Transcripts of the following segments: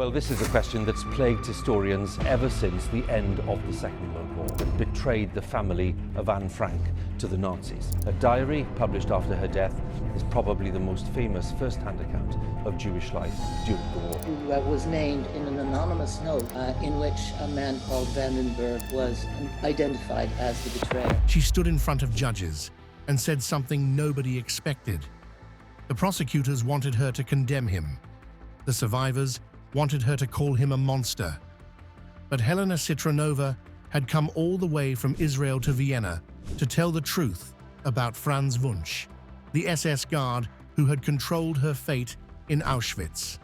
Well, this is a question that's plagued historians ever since the end of the Second World War, that betrayed the family of Anne Frank to the Nazis. Her diary, published after her death, is probably the most famous first-hand account of Jewish life during the war. Who was named in an anonymous note in which a man called Vandenberg was identified as the betrayer. She stood in front of judges and said something nobody expected. The prosecutors wanted her to condemn him. The survivors wanted her to call him a monster. But Helena Citronova had come all the way from Israel to Vienna to tell the truth about Franz Wunsch, the SS guard who had controlled her fate in Auschwitz.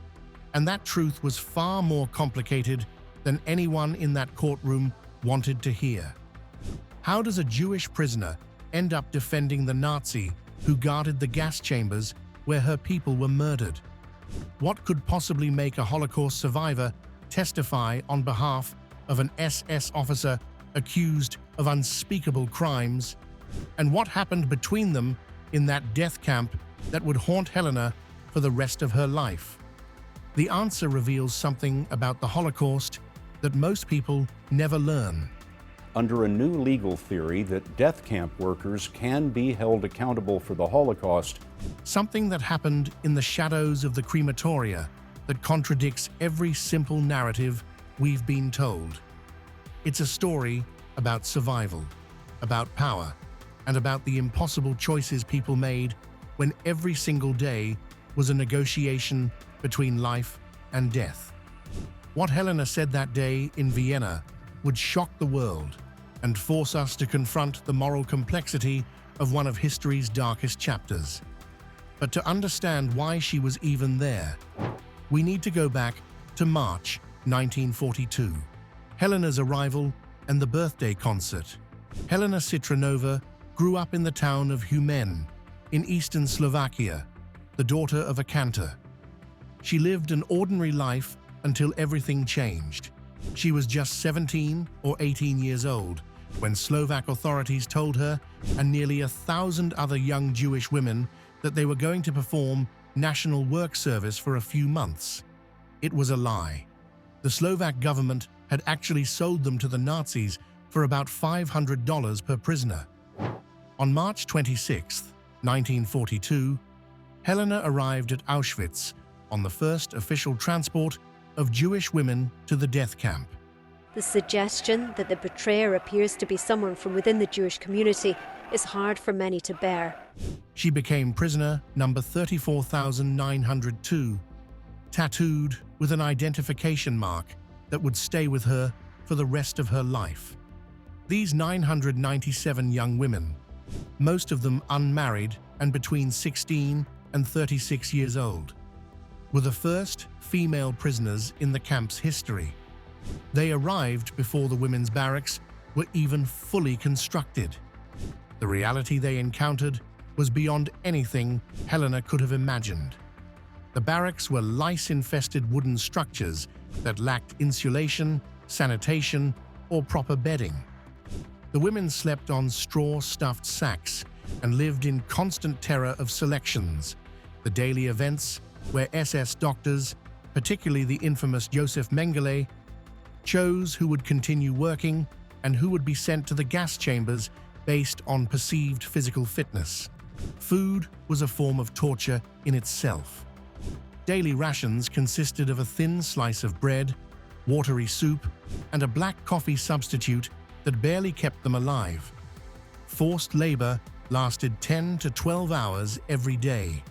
And that truth was far more complicated than anyone in that courtroom wanted to hear. How does a Jewish prisoner end up defending the Nazi who guarded the gas chambers where her people were murdered? What could possibly make a Holocaust survivor testify on behalf of an SS officer accused of unspeakable crimes? And what happened between them in that death camp that would haunt Helena for the rest of her life? The answer reveals something about the Holocaust that most people never learn. Under a new legal theory that death camp workers can be held accountable for the Holocaust. Something that happened in the shadows of the crematoria that contradicts every simple narrative we've been told. It's a story about survival, about power, and about the impossible choices people made when every single day was a negotiation between life and death. What Helena said that day in Vienna would shock the world and force us to confront the moral complexity of one of history's darkest chapters. But to understand why she was even there, we need to go back to March 1942, Helena's arrival and the birthday concert. Helena Citronova grew up in the town of Humen in eastern Slovakia, the daughter of a cantor. She lived an ordinary life until everything changed. She was just 17 or 18 years old when Slovak authorities told her and nearly 1,000 other young Jewish women that they were going to perform national work service for a few months. It was a lie. The Slovak government had actually sold them to the Nazis for about $500 per prisoner. On March 26, 1942, Helena arrived at Auschwitz on the first official transport of Jewish women to the death camp. The suggestion that the betrayer appears to be someone from within the Jewish community is hard for many to bear. She became prisoner number 34,902, tattooed with an identification mark that would stay with her for the rest of her life. These 997 young women, most of them unmarried and between 16 and 36 years old, were the first female prisoners in the camp's history. They arrived before the women's barracks were even fully constructed. The reality they encountered was beyond anything Helena could have imagined. The barracks were lice-infested wooden structures that lacked insulation, sanitation, or proper bedding. The women slept on straw-stuffed sacks and lived in constant terror of selections, the daily events where SS doctors, particularly the infamous Josef Mengele, chose who would continue working and who would be sent to the gas chambers based on perceived physical fitness. Food was a form of torture in itself. Daily rations consisted of a thin slice of bread, watery soup, and a black coffee substitute that barely kept them alive. Forced labor lasted 10 to 12 hours every day.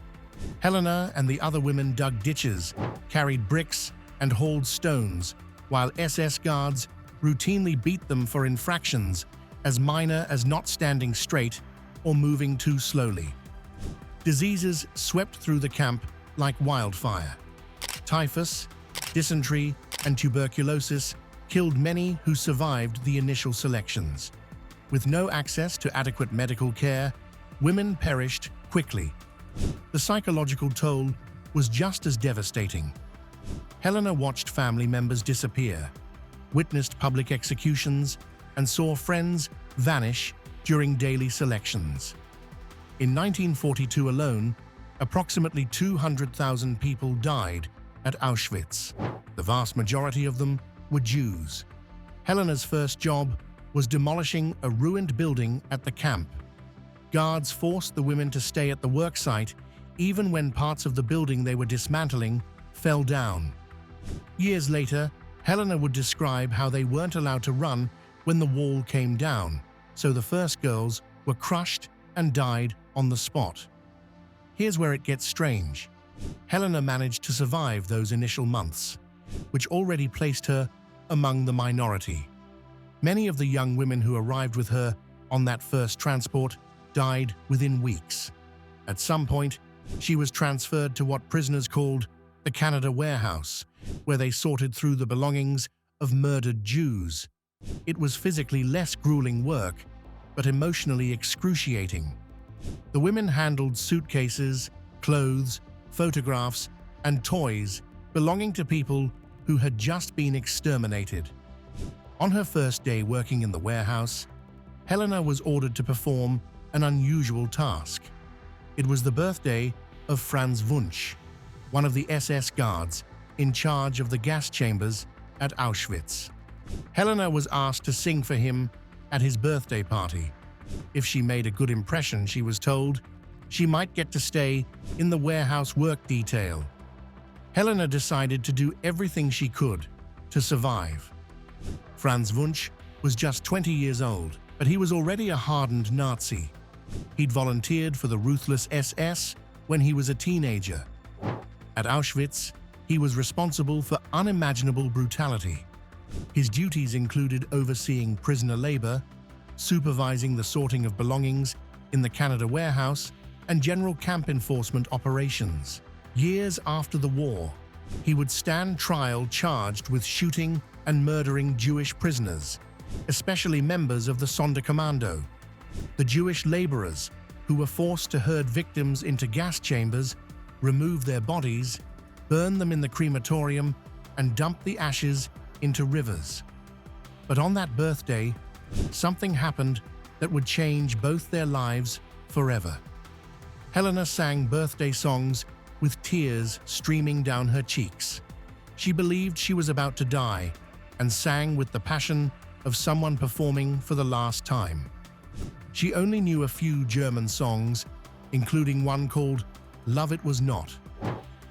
Helena and the other women dug ditches, carried bricks, and hauled stones, while SS guards routinely beat them for infractions as minor as not standing straight or moving too slowly. Diseases swept through the camp like wildfire. Typhus, dysentery, and tuberculosis killed many who survived the initial selections. With no access to adequate medical care, women perished quickly. The psychological toll was just as devastating. Helena watched family members disappear, witnessed public executions, and saw friends vanish during daily selections. In 1942 alone, approximately 200,000 people died at Auschwitz. The vast majority of them were Jews. Helena's first job was demolishing a ruined building at the camp. Guards forced the women to stay at the worksite even when parts of the building they were dismantling fell down. Years later, Helena would describe how they weren't allowed to run when the wall came down, so the first girls were crushed and died on the spot. Here's where it gets strange. Helena managed to survive those initial months, which already placed her among the minority. Many of the young women who arrived with her on that first transport died within weeks. At some point, she was transferred to what prisoners called the Canada warehouse, where they sorted through the belongings of murdered Jews. It was physically less grueling work, but emotionally excruciating. The women handled suitcases, clothes, photographs, and toys belonging to people who had just been exterminated. On her first day working in the warehouse, Helena was ordered to perform an unusual task. It was the birthday of Franz Wunsch, one of the SS guards in charge of the gas chambers at Auschwitz. Helena was asked to sing for him at his birthday party. If she made a good impression, she was told, she might get to stay in the warehouse work detail. Helena decided to do everything she could to survive. Franz Wunsch was just 20 years old, but he was already a hardened Nazi. He'd volunteered for the ruthless SS when he was a teenager. At Auschwitz, he was responsible for unimaginable brutality. His duties included overseeing prisoner labor, supervising the sorting of belongings in the Canada warehouse, and general camp enforcement operations. Years after the war, he would stand trial charged with shooting and murdering Jewish prisoners, especially members of the Sonderkommando. The Jewish laborers, who were forced to herd victims into gas chambers, remove their bodies, burn them in the crematorium, and dump the ashes into rivers. But on that birthday, something happened that would change both their lives forever. Helena sang birthday songs with tears streaming down her cheeks. She believed she was about to die and sang with the passion of someone performing for the last time. She only knew a few German songs, including one called Love It Was Not.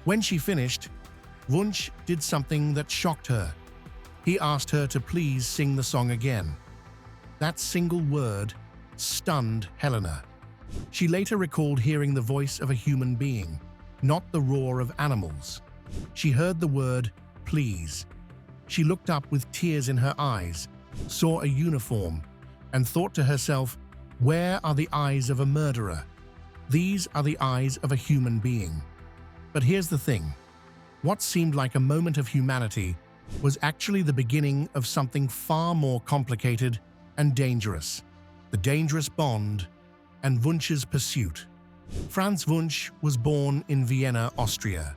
When she finished, Wunsch did something that shocked her. He asked her to please sing the song again. That single word stunned Helena. She later recalled hearing the voice of a human being, not the roar of animals. She heard the word, please. She looked up with tears in her eyes, saw a uniform, and thought to herself, where are the eyes of a murderer? These are the eyes of a human being. But here's the thing. What seemed like a moment of humanity was actually the beginning of something far more complicated and dangerous. The dangerous bond and Wunsch's pursuit. Franz Wunsch was born in Vienna, Austria,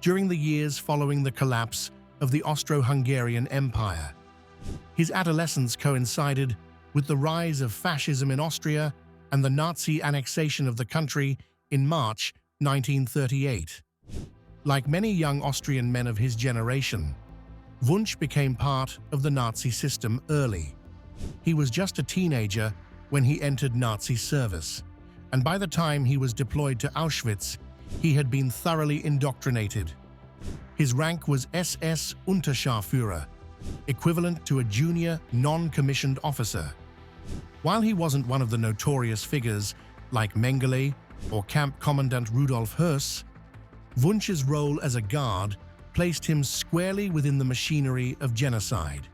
during the years following the collapse of the Austro-Hungarian Empire. His adolescence coincided with the rise of fascism in Austria and the Nazi annexation of the country in March 1938. Like many young Austrian men of his generation, Wunsch became part of the Nazi system early. He was just a teenager when he entered Nazi service, and by the time he was deployed to Auschwitz, he had been thoroughly indoctrinated. His rank was SS Unterscharführer, equivalent to a junior non-commissioned officer. While he wasn't one of the notorious figures like Mengele or Camp Commandant Rudolf Höss, Wunsch's role as a guard placed him squarely within the machinery of genocide.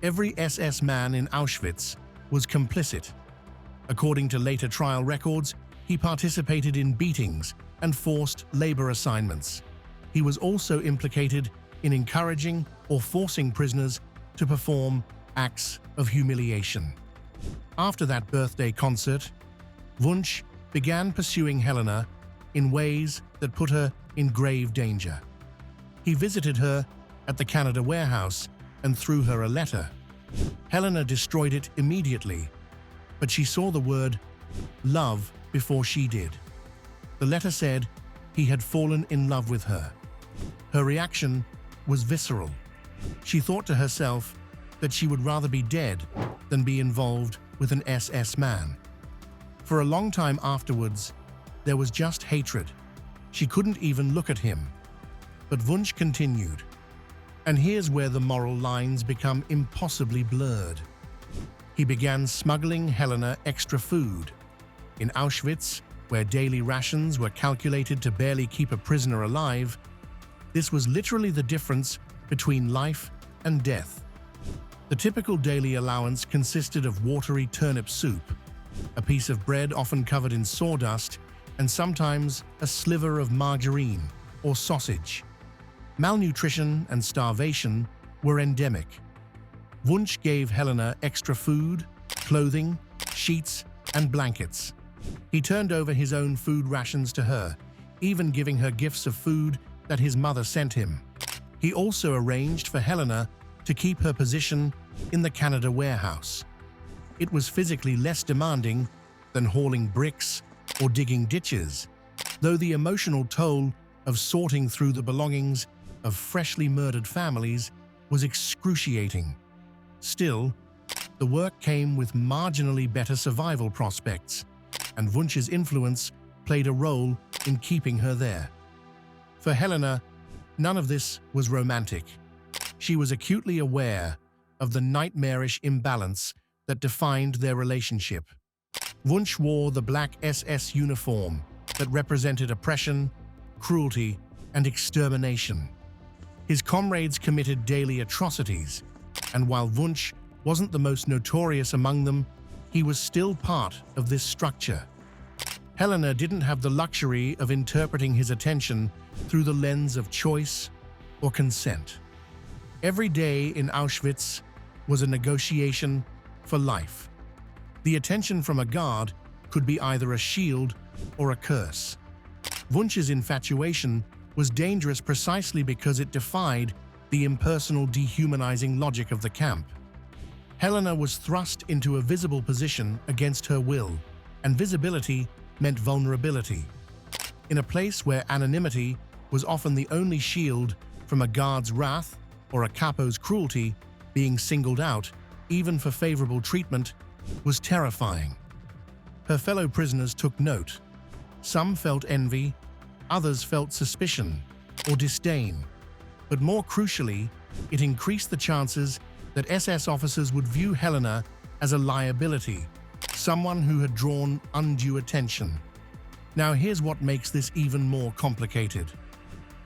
Every SS man in Auschwitz was complicit. According to later trial records, he participated in beatings and forced labor assignments. He was also implicated in encouraging or forcing prisoners to perform acts of humiliation. After that birthday concert, Wunsch began pursuing Helena in ways that put her in grave danger. He visited her at the Canada warehouse and threw her a letter. Helena destroyed it immediately, but she saw the word love before she did. The letter said he had fallen in love with her. Her reaction was visceral. She thought to herself that she would rather be dead than be involved with an SS man. For a long time afterwards, there was just hatred. She couldn't even look at him. But Wunsch continued. And here's where the moral lines become impossibly blurred. He began smuggling Helena extra food. In Auschwitz, where daily rations were calculated to barely keep a prisoner alive, this was literally the difference between life and death. The typical daily allowance consisted of watery turnip soup, a piece of bread often covered in sawdust, and sometimes a sliver of margarine or sausage. Malnutrition and starvation were endemic. Wunsch gave Helena extra food, clothing, sheets, and blankets. He turned over his own food rations to her, even giving her gifts of food that his mother sent him. He also arranged for Helena to keep her position in the Canada warehouse. It was physically less demanding than hauling bricks or digging ditches, though the emotional toll of sorting through the belongings of freshly murdered families was excruciating. Still, the work came with marginally better survival prospects, and Wunsch's influence played a role in keeping her there. For Helena, none of this was romantic. She was acutely aware of the nightmarish imbalance that defined their relationship. Wunsch wore the black SS uniform that represented oppression, cruelty, and extermination. His comrades committed daily atrocities, and while Wunsch wasn't the most notorious among them, he was still part of this structure. Helena didn't have the luxury of interpreting his attention through the lens of choice or consent. Every day in Auschwitz was a negotiation for life. The attention from a guard could be either a shield or a curse. Wunsch's infatuation was dangerous precisely because it defied the impersonal, dehumanizing logic of the camp. Helena was thrust into a visible position against her will, and visibility meant vulnerability. In a place where anonymity was often the only shield from a guard's wrath or a capo's cruelty, being singled out, even for favorable treatment, was terrifying. Her fellow prisoners took note. Some felt envy, others felt suspicion or disdain. But more crucially, it increased the chances that SS officers would view Helena as a liability, someone who had drawn undue attention. Now here's what makes this even more complicated.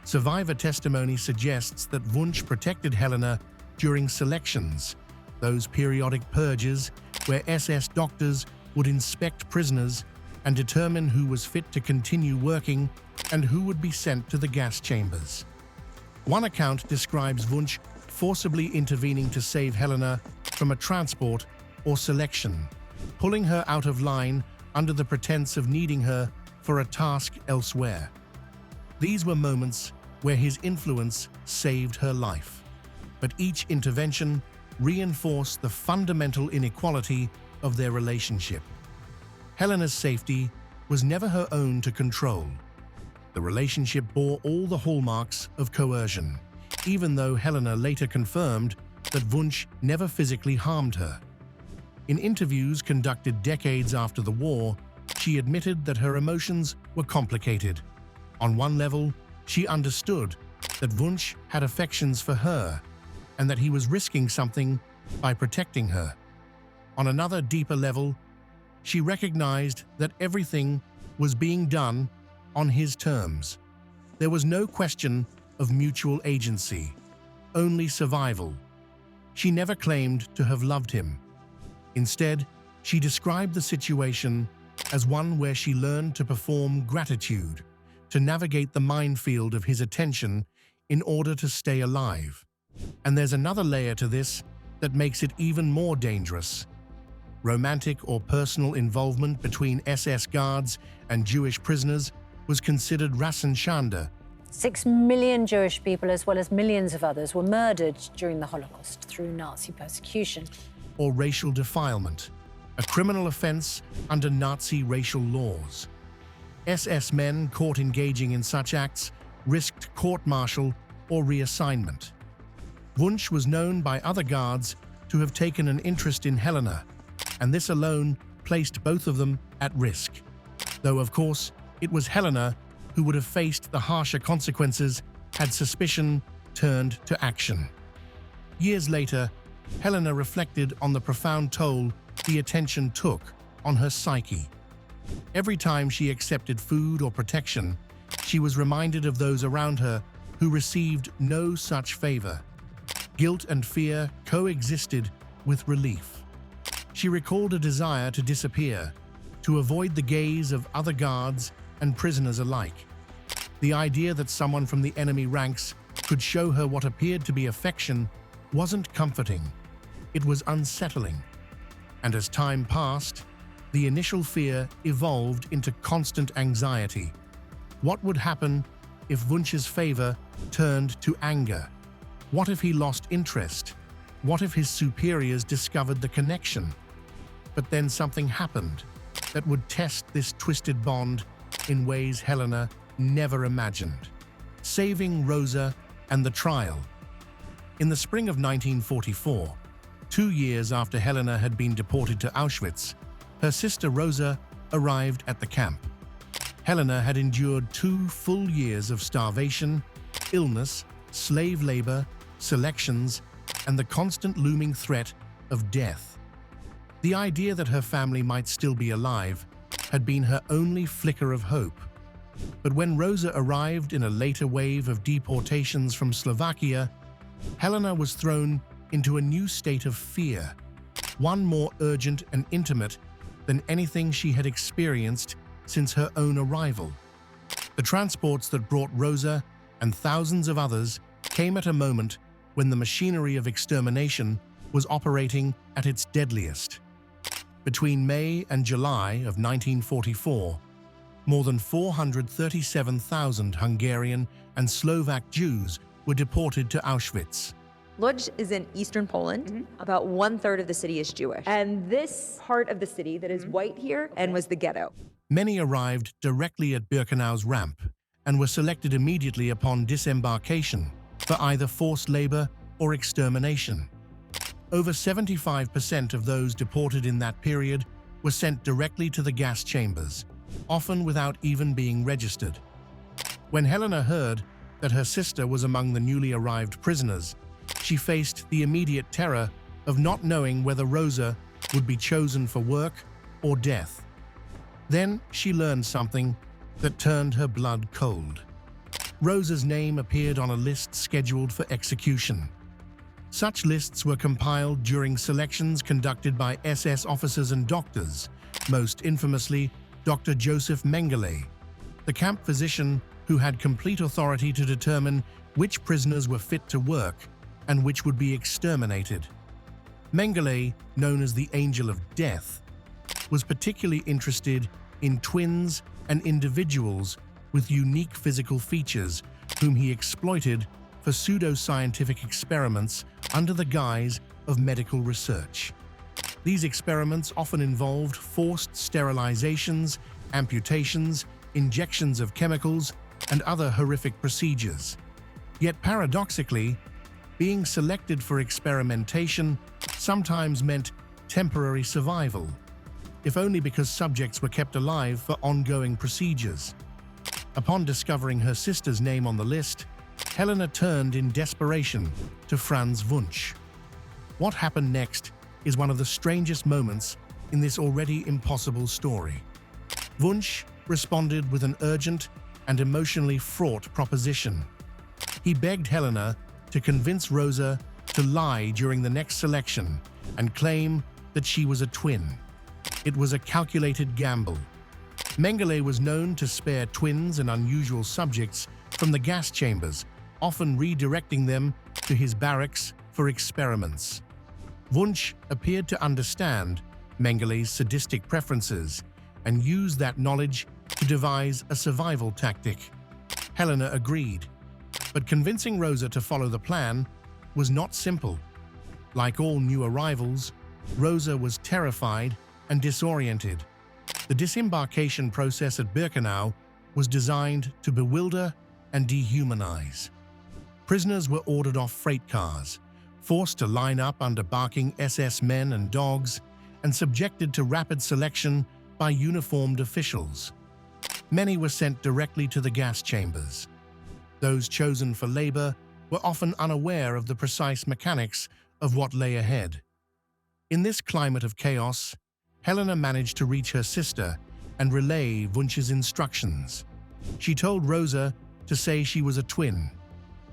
Survivor testimony suggests that Wunsch protected Helena during selections, those periodic purges where SS doctors would inspect prisoners and determine who was fit to continue working and who would be sent to the gas chambers. One account describes Wunsch forcibly intervening to save Helena from a transport or selection, pulling her out of line under the pretense of needing her for a task elsewhere. These were moments where his influence saved her life. But each intervention reinforced the fundamental inequality of their relationship. Helena's safety was never her own to control. The relationship bore all the hallmarks of coercion, even though Helena later confirmed that Wunsch never physically harmed her. In interviews conducted decades after the war, she admitted that her emotions were complicated. On one level, she understood that Wunsch had affections for her and that he was risking something by protecting her. On another, deeper level, she recognized that everything was being done on his terms. There was no question of mutual agency, only survival. She never claimed to have loved him. Instead, she described the situation as one where she learned to perform gratitude, to navigate the minefield of his attention in order to stay alive. And there's another layer to this that makes it even more dangerous. Romantic or personal involvement between SS guards and Jewish prisoners was considered Rassenschande. 6 million Jewish people, as well as millions of others, were murdered during the Holocaust through Nazi persecution. Or racial defilement, a criminal offense under Nazi racial laws. SS men caught engaging in such acts risked court-martial or reassignment. Wunsch was known by other guards to have taken an interest in Helena, and this alone placed both of them at risk. Though, of course, it was Helena who would have faced the harsher consequences had suspicion turned to action. Years later, Helena reflected on the profound toll the attention took on her psyche. Every time she accepted food or protection, she was reminded of those around her who received no such favor. Guilt and fear coexisted with relief. She recalled a desire to disappear, to avoid the gaze of other guards and prisoners alike. The idea that someone from the enemy ranks could show her what appeared to be affection wasn't comforting. It was unsettling. And as time passed, the initial fear evolved into constant anxiety. What would happen if Wunsch's favor turned to anger? What if he lost interest? What if his superiors discovered the connection? But then something happened that would test this twisted bond in ways Helena never imagined. Saving Rosa and the trial. In the spring of 1944, 2 years after Helena had been deported to Auschwitz, her sister Rosa arrived at the camp. Helena had endured 2 full years of starvation, illness, slave labor, selections, and the constant looming threat of death. The idea that her family might still be alive had been her only flicker of hope. But when Rosa arrived in a later wave of deportations from Slovakia, Helena was thrown into a new state of fear, one more urgent and intimate than anything she had experienced since her own arrival. The transports that brought Rosa and thousands of others came at a moment when the machinery of extermination was operating at its deadliest. Between May and July of 1944, more than 437,000 Hungarian and Slovak Jews were deported to Auschwitz. Lodz is in eastern Poland. About 1/3 of the city is Jewish. And this part of the city that is white here and was the ghetto. Many arrived directly at Birkenau's ramp and were selected immediately upon disembarkation for either forced labor or extermination. Over 75% of those deported in that period were sent directly to the gas chambers, often without even being registered. When Helena heard that her sister was among the newly arrived prisoners, she faced the immediate terror of not knowing whether Rosa would be chosen for work or death. Then she learned something that turned her blood cold. Rosa's name appeared on a list scheduled for execution. Such lists were compiled during selections conducted by SS officers and doctors, most infamously Dr. Joseph Mengele, the camp physician who had complete authority to determine which prisoners were fit to work and which would be exterminated. Mengele, known as the Angel of Death, was particularly interested in twins and individuals with unique physical features whom he exploited for pseudo-scientific experiments under the guise of medical research. These experiments often involved forced sterilizations, amputations, injections of chemicals, and other horrific procedures. Yet paradoxically, being selected for experimentation sometimes meant temporary survival, if only because subjects were kept alive for ongoing procedures. Upon discovering her sister's name on the list, Helena turned in desperation to Franz Wunsch. What happened next is one of the strangest moments in this already impossible story. Wunsch responded with an urgent and emotionally fraught proposition. He begged Helena to convince Rosa to lie during the next selection and claim that she was a twin. It was a calculated gamble. Mengele was known to spare twins and unusual subjects from the gas chambers, often redirecting them to his barracks for experiments. Wunsch appeared to understand Mengele's sadistic preferences and used that knowledge to devise a survival tactic. Helena agreed, but convincing Rosa to follow the plan was not simple. Like all new arrivals, Rosa was terrified and disoriented. The disembarkation process at Birkenau was designed to bewilder and dehumanize. Prisoners were ordered off freight cars, forced to line up under barking SS men and dogs, and subjected to rapid selection by uniformed officials. Many were sent directly to the gas chambers. Those chosen for labor were often unaware of the precise mechanics of what lay ahead. In this climate of chaos, Helena managed to reach her sister and relay Wunsch's instructions. She told Rosa to say she was a twin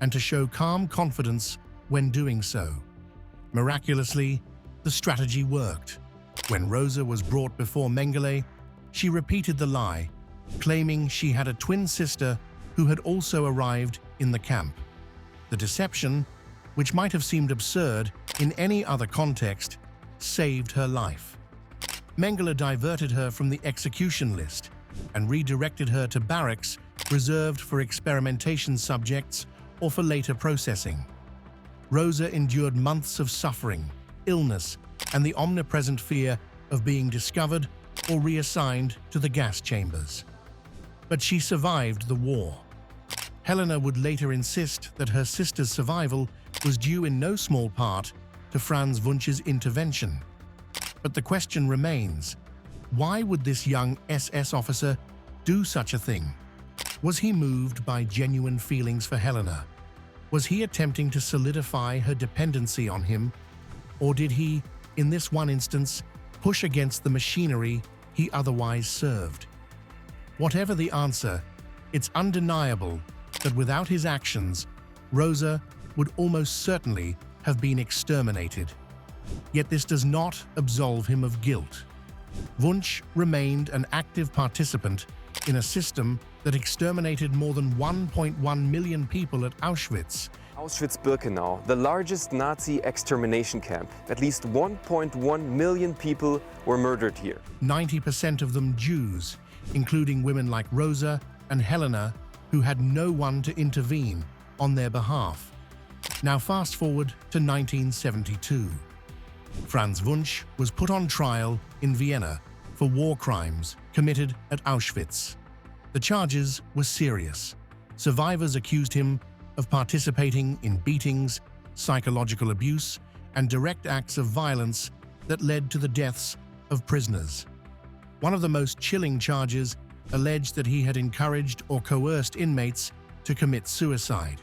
and to show calm confidence when doing so. Miraculously, the strategy worked. When Rosa was brought before Mengele, she repeated the lie, claiming she had a twin sister who had also arrived in the camp. The deception, which might have seemed absurd in any other context, saved her life. Mengele diverted her from the execution list and redirected her to barracks reserved for experimentation subjects or for later processing. Rosa endured months of suffering, illness, and the omnipresent fear of being discovered or reassigned to the gas chambers. But she survived the war. Helena would later insist that her sister's survival was due in no small part to Franz Wunsch's intervention. But the question remains, why would this young SS officer do such a thing? Was he moved by genuine feelings for Helena? Was he attempting to solidify her dependency on him? Or did he, in this one instance, push against the machinery he otherwise served? Whatever the answer, it's undeniable that without his actions, Rosa would almost certainly have been exterminated. Yet this does not absolve him of guilt. Wunsch remained an active participant in a system that exterminated more than 1.1 million people at Auschwitz. Auschwitz-Birkenau, the largest Nazi extermination camp. At least 1.1 million people were murdered here. 90% of them Jews, including women like Rosa and Helena, who had no one to intervene on their behalf. Now fast forward to 1972. Franz Wunsch was put on trial in Vienna for war crimes committed at Auschwitz. The charges were serious. Survivors accused him of participating in beatings, psychological abuse, and direct acts of violence that led to the deaths of prisoners. One of the most chilling charges alleged that he had encouraged or coerced inmates to commit suicide.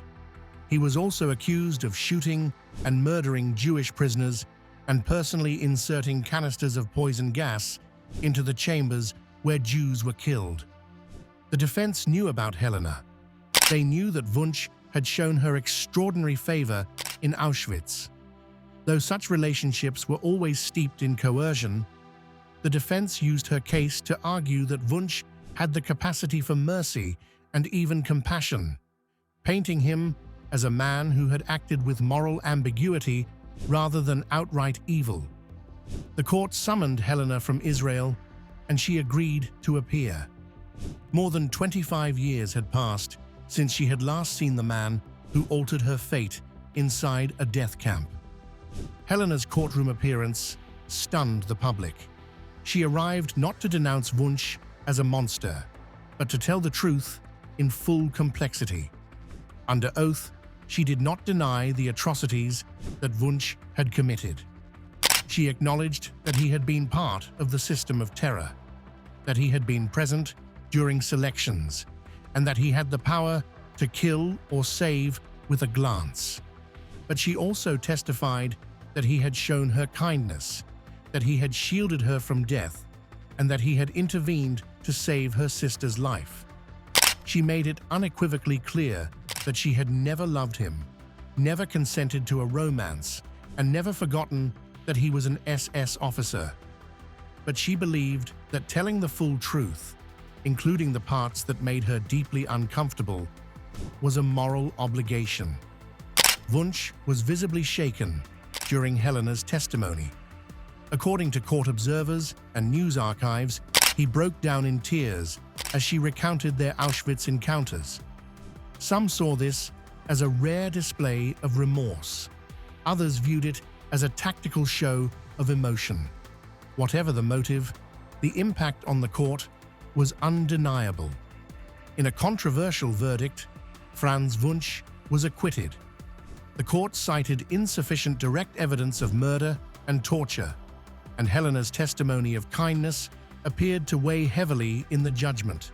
He was also accused of shooting and murdering Jewish prisoners and personally inserting canisters of poison gas into the chambers where Jews were killed. The defense knew about Helena. They knew that Wunsch had shown her extraordinary favor in Auschwitz. Though such relationships were always steeped in coercion, the defense used her case to argue that Wunsch had the capacity for mercy and even compassion, painting him as a man who had acted with moral ambiguity rather than outright evil. The court summoned Helena from Israel, and she agreed to appear. More than 25 years had passed since she had last seen the man who altered her fate inside a death camp. Helena's courtroom appearance stunned the public. She arrived not to denounce Wunsch as a monster, but to tell the truth in full complexity. Under oath, she did not deny the atrocities that Wunsch had committed. She acknowledged that he had been part of the system of terror, that he had been present during selections, and that he had the power to kill or save with a glance. But she also testified that he had shown her kindness, that he had shielded her from death, and that he had intervened to save her sister's life. She made it unequivocally clear that she had never loved him, never consented to a romance, and never forgotten that he was an SS officer. But she believed that telling the full truth, including the parts that made her deeply uncomfortable, was a moral obligation. Wunsch was visibly shaken during Helena's testimony. According to court observers and news archives, he broke down in tears as she recounted their Auschwitz encounters. Some saw this as a rare display of remorse. Others viewed it as a tactical show of emotion. Whatever the motive, the impact on the court was undeniable. In a controversial verdict, Franz Wunsch was acquitted, The court cited insufficient direct evidence of murder and torture, and Helena's testimony of kindness appeared to weigh heavily in the judgment.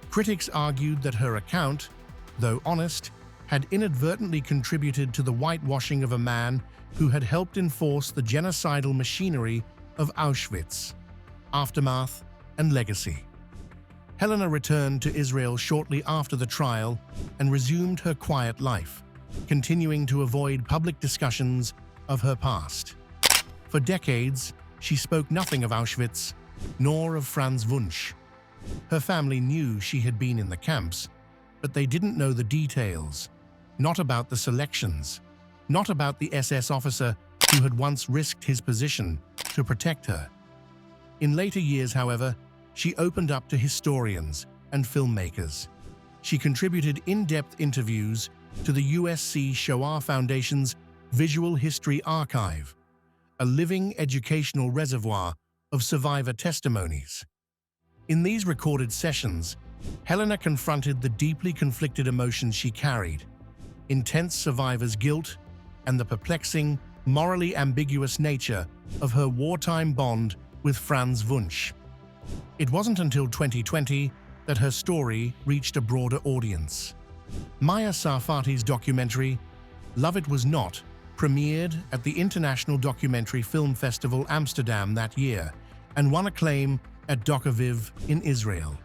Critics argued that her account, though honest, had inadvertently contributed to the whitewashing of a man who had helped enforce the genocidal machinery of Auschwitz. Aftermath and legacy. Helena returned to Israel shortly after the trial and resumed her quiet life, continuing to avoid public discussions of her past. For decades, she spoke nothing of Auschwitz, nor of Franz Wunsch. Her family knew she had been in the camps, but they didn't know the details, not about the selections, not about the SS officer who had once risked his position to protect her. In later years, however, she opened up to historians and filmmakers. She contributed in-depth interviews to the USC Shoah Foundation's Visual History Archive, a living educational reservoir of survivor testimonies. In these recorded sessions, Helena confronted the deeply conflicted emotions she carried, intense survivor's guilt, and the perplexing, morally ambiguous nature of her wartime bond with Franz Wunsch. It wasn't until 2020 that her story reached a broader audience. Maya Sarfati's documentary, Love It Was Not, premiered at the International Documentary Film Festival Amsterdam that year and won acclaim at Doc Aviv in Israel.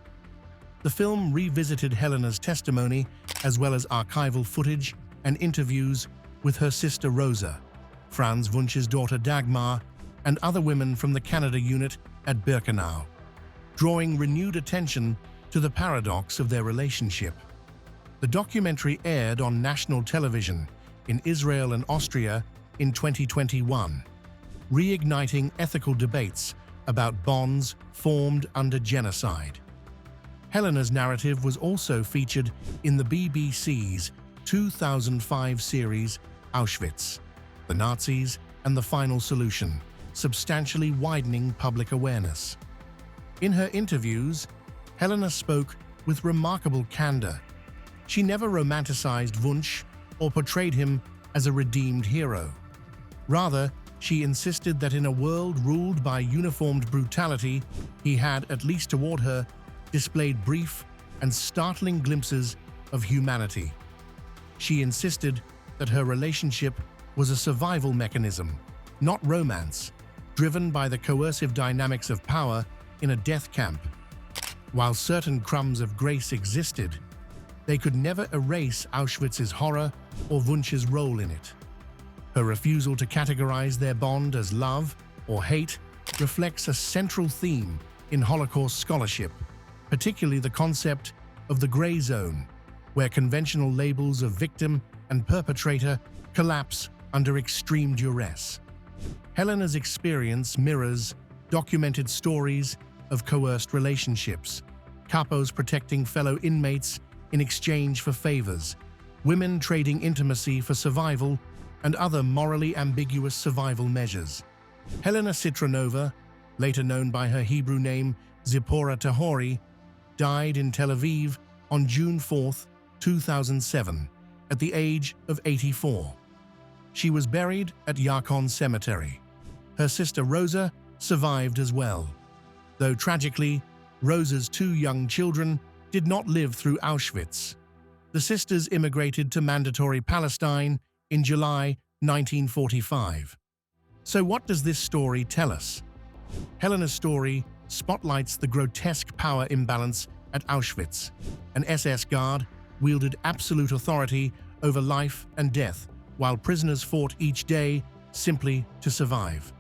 The film revisited Helena's testimony as well as archival footage and interviews with her sister Rosa, Franz Wunsch's daughter Dagmar, and other women from the Canada unit at Birkenau, drawing renewed attention to the paradox of their relationship. The documentary aired on national television in Israel and Austria in 2021, reigniting ethical debates about bonds formed under genocide. Helena's narrative was also featured in the BBC's 2005 series Auschwitz, the Nazis and the Final Solution, substantially widening public awareness. In her interviews, Helena spoke with remarkable candor. She never romanticized Wunsch or portrayed him as a redeemed hero. Rather, she insisted that in a world ruled by uniformed brutality, he had, at least toward her, displayed brief and startling glimpses of humanity. She insisted that her relationship was a survival mechanism, not romance, driven by the coercive dynamics of power in a death camp. While certain crumbs of grace existed, they could never erase Auschwitz's horror or Wunsch's role in it. Her refusal to categorize their bond as love or hate reflects a central theme in Holocaust scholarship, particularly the concept of the gray zone, where conventional labels of victim and perpetrator collapse under extreme duress. Helena's experience mirrors documented stories of coerced relationships, capos protecting fellow inmates in exchange for favors, women trading intimacy for survival, and other morally ambiguous survival measures. Helena Citronova, later known by her Hebrew name Zipporah Tahori, died in Tel Aviv on June 4, 2007, at the age of 84. She was buried at Yarkon Cemetery. Her sister Rosa survived as well, though tragically, Rosa's 2 young children did not live through Auschwitz. The sisters immigrated to Mandatory Palestine in July 1945. So what does this story tell us? Helena's story spotlights the grotesque power imbalance at Auschwitz. An SS guard wielded absolute authority over life and death, while prisoners fought each day simply to survive.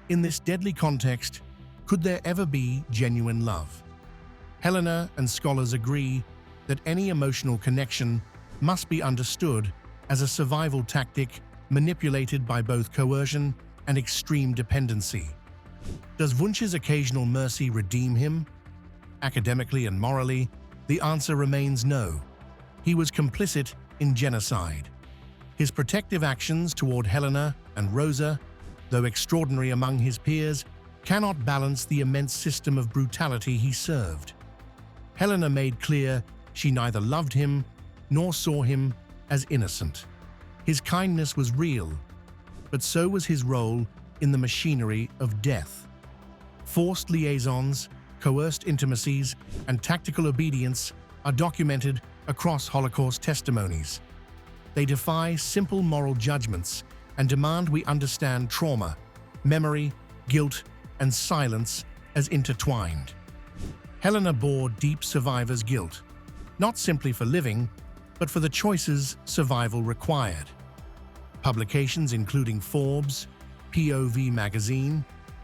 In this deadly context, could there ever be genuine love? Helena and scholars agree that any emotional connection must be understood as a survival tactic manipulated by both coercion and extreme dependency. Does Wunsch's occasional mercy redeem him? Academically and morally, the answer remains no. He was complicit in genocide. His protective actions toward Helena and Rosa, though extraordinary among his peers, cannot balance the immense system of brutality he served. Helena made clear she neither loved him nor saw him as innocent. His kindness was real, but so was his role in the machinery of death. Forced liaisons, coerced intimacies, and tactical obedience are documented across Holocaust testimonies. They defy simple moral judgments and demand we understand trauma, memory, guilt, and silence as intertwined. Helena bore deep survivor's guilt, not simply for living, but for the choices survival required. Publications including Forbes, POV Magazine,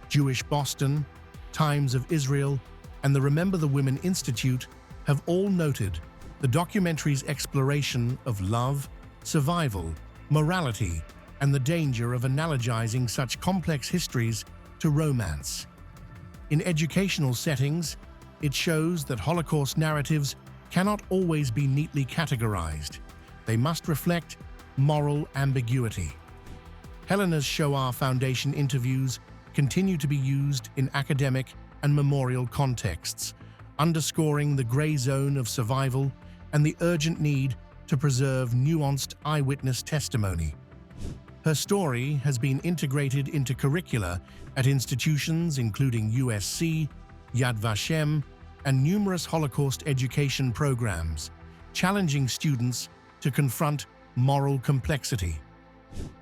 Jewish Boston, Times of Israel, and the Remember the Women Institute have all noted the documentary's exploration of love, survival, morality, and the danger of analogizing such complex histories to romance. In educational settings, it shows that Holocaust narratives cannot always be neatly categorized. They must reflect moral ambiguity. Helena's Shoah Foundation interviews continue to be used in academic and memorial contexts, underscoring the gray zone of survival and the urgent need to preserve nuanced eyewitness testimony. Her story has been integrated into curricula at institutions including USC, Yad Vashem, and numerous Holocaust education programs, challenging students to confront moral complexity.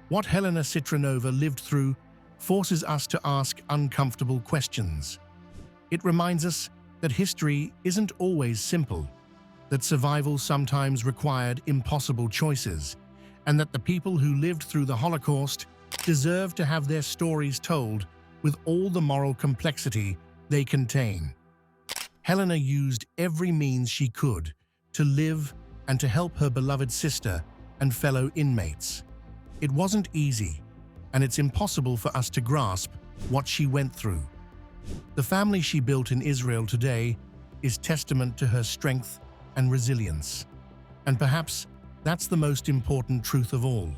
What Helena Citronova lived through forces us to ask uncomfortable questions. It reminds us that history isn't always simple, that survival sometimes required impossible choices, and that the people who lived through the Holocaust deserve to have their stories told with all the moral complexity they contain. Helena used every means she could to live and to help her beloved sister and fellow inmates. It wasn't easy, and it's impossible for us to grasp what she went through. The family she built in Israel today is testament to her strength and resilience. And perhaps that's the most important truth of all.